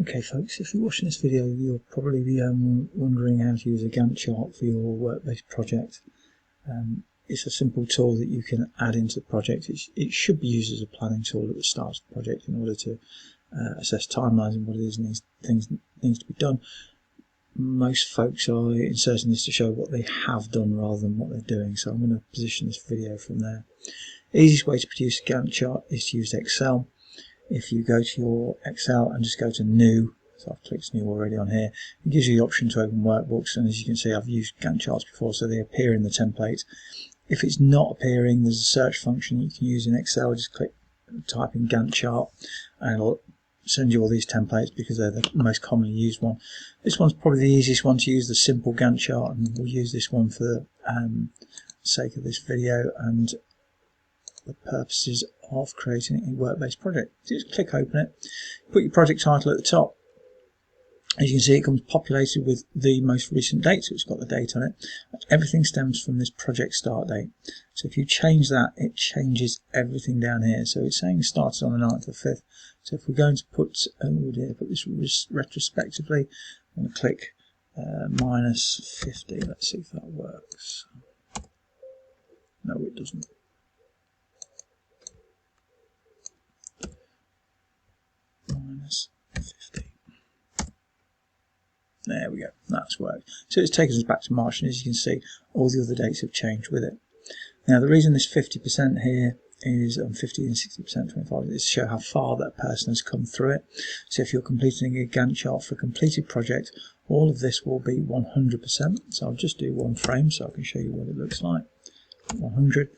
Okay folks, if you're watching this video you'll probably be wondering how to use a Gantt chart for your work-based project. It's a simple tool that you can add into the project. It should be used as a planning tool at the start of the project in order to assess timelines and what it is needs to be done. Most folks are inserting this to show what they have done rather than what they're doing, so I'm going to position this video from there. The easiest way to produce a Gantt chart is to use Excel. If you go to your Excel and just go to New, so I've clicked New already on here, it gives you the option to open workbooks, and as you can see I've used Gantt charts before, so they appear in the template. If it's not appearing, there's a search function you can use in Excel. Just type in Gantt chart and it'll send you all these templates because they're the most commonly used one. This one's probably the easiest one to use, the simple Gantt chart, and we'll use this one for the sake of this video and the purposes of creating a work-based project. So just click open it, put your project title at the top. As you can see, it comes populated with the most recent date, so it's got the date on it. Everything stems from this project start date. So if you change that, it changes everything down here. So it's saying it started on the 9th of the 5th. So if we're going to put this retrospectively, I'm going to click minus 50. Let's see if that works. No, it doesn't. Minus 50. There we go, that's worked. So it's taken us back to March, and as you can see, all the other dates have changed with it. Now the reason this 50% here is 50 and 60%, 25, is to show how far that person has come through it. So if you're completing a Gantt chart for a completed project, all of this will be 100%. So I'll just do one frame so I can show you what it looks like. 100.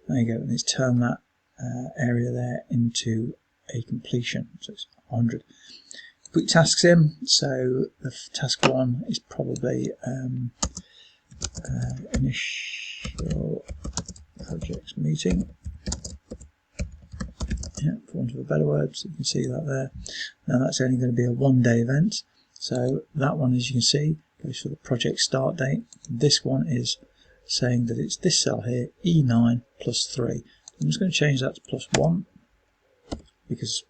There you go, and it's turned that area there into a completion. So it's 100. Put your tasks in. So the task 1 is probably initial project meeting. Yeah, for want of a better word, so you can see that there. Now that's only going to be a one-day event. So that one, as you can see, goes for the project start date. This one is saying that it's this cell here, E9 plus 3. I'm just going to change that to plus 1 because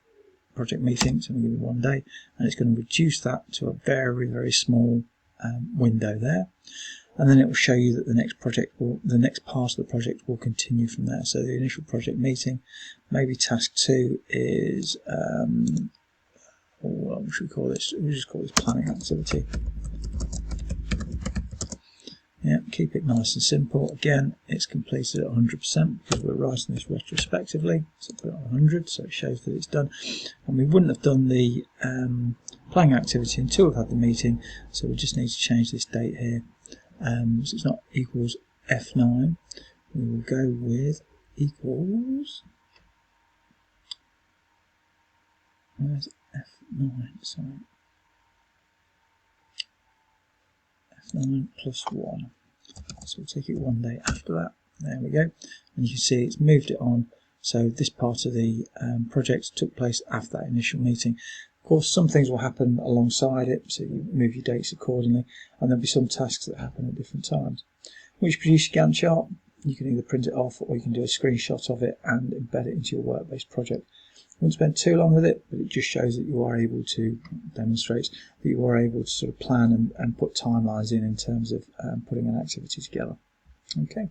project meeting, so I'm going to give it 1 day, and it's going to reduce that to a very, very small window there, and then it will show you that the next part of the project will continue from there. So the initial project meeting, maybe task 2 is what should we call this? We'll just call this planning activity. Yeah, keep it nice and simple. Again, it's completed at 100% because we're writing this retrospectively. So put it on 100, so it shows that it's done. And we wouldn't have done the planning activity until we've had the meeting, so we just need to change this date here. So it's not equals F9. We will go with equals. Where's F9? Sorry. F9 plus 1. So we'll take it 1 day after that. There we go. And you can see it's moved it on. So this part of the project took place after that initial meeting. Of course, some things will happen alongside it, so you move your dates accordingly, and there'll be some tasks that happen at different times. Once you produce your Gantt chart, you can either print it off or you can do a screenshot of it and embed it into your work-based project. I won't spend too long with it, but it just shows that you are able to demonstrate that you are able to sort of plan and put timelines in terms of putting an activity together. Okay.